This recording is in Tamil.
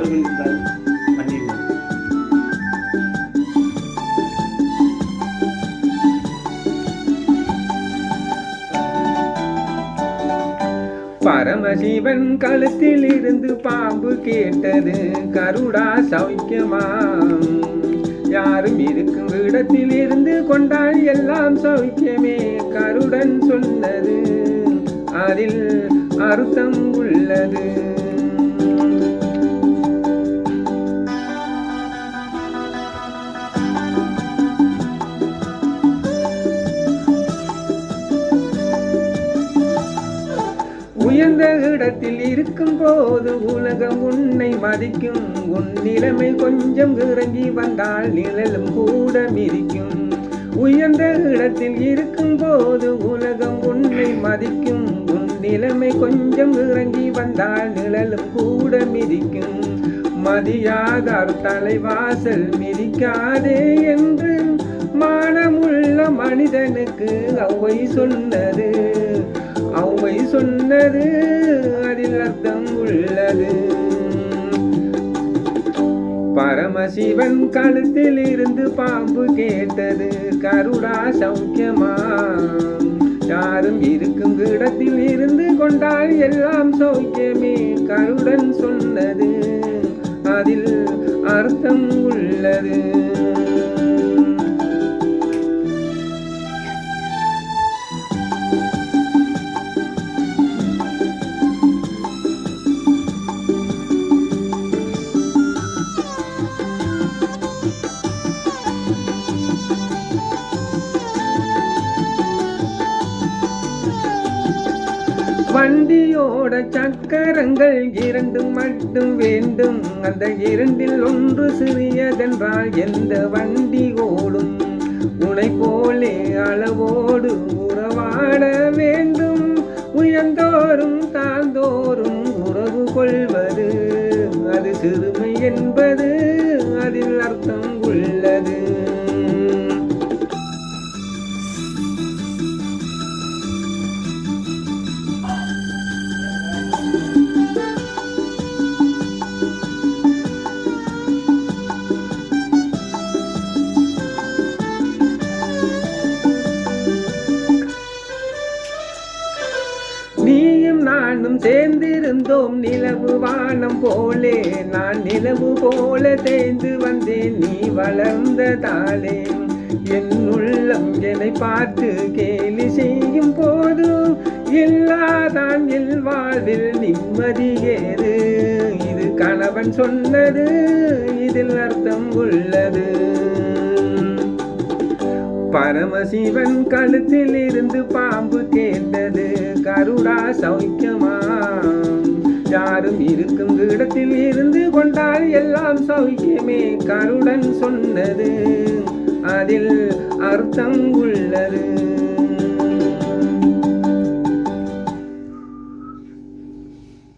தவறுகள் இருந்தால் மன்னிப்போம். பரமசிவன் கழுத்தில் இருந்து பாம்பு கேட்டது, கருடா சௌக்கியமா? யாரும் இருக்கும் இடத்தில் இருந்து கொண்டால் எல்லாம் சௌக்கியமே. கருடன் சொன்னது அதில் அர்த்தம் உள்ளது. உயர்ந்த இடத்தில் இருக்கும் போது உலகம் உன்னை மதிக்கும். உன் நிலைமை கொஞ்சம் இறங்கி வந்தால் நிழலும் கூட மிதிக்கும். உயர்ந்த இடத்தில் இருக்கும் போது உலகம் உன்னை மதிக்கும். உன் நிலைமை கொஞ்சம் இறங்கி வந்தால் நிழலும் கூட மிதிக்கும். மதியாதார் தலைவாசல் மிதிக்காதே என்று மானமுள்ள மனிதனுக்கு அவ்வை சொன்னது. அவ்வை சொன்னது அதில் அர்த்தம் உள்ளது. பரமசிவன் கழுத்தில் இருந்து பாம்பு கேட்டது, கருடா சௌக்கியமா? யாரும் இருக்கும் இடத்தில் இருந்து கொண்டால் எல்லாம் சௌக்கியமே. கருடன் சொன்னது அதில் அர்த்தம் உள்ளது. வண்டியோட சக்கரங்கள் இரண்டு மட்டும் வேண்டும். அந்த இரண்டில் ஒன்று சிறியதென்றால் எந்த வண்டி ஓடும்? உனை போலே அளவோடு உறவாட வேண்டும். உயர்ந்தோறும் தாழ்ந்தோறும் உறவு கொள்வது அது சிறுமை என்பது அதில் அர்த்தம் உள்ளது. நீயும் நானும் சேர்ந்திருந்தோம் நிலவு வானம் போலே. நான் நிலவு போல தேய்ந்து வந்தேன் நீ வளர்ந்ததாலே. என் உள்ளம் என்னை பார்த்து கேலி செய்யும் போது இல்லாதான் என் வாழ்வில் நிம்மதி ஏது. இது கணவன் சொன்னது இதில் அர்த்தம் உள்ளது. பரமசிவன் கழுத்தில் இருந்து பாம்பு கேட்டது, கருடா சௌக்கியமா? யாரும் இருக்கும் இடத்தில் இருந்து கொண்டால் எல்லாம் சௌக்கியமே. கருடன் சொன்னது அதில் அர்த்தம் உள்ளது.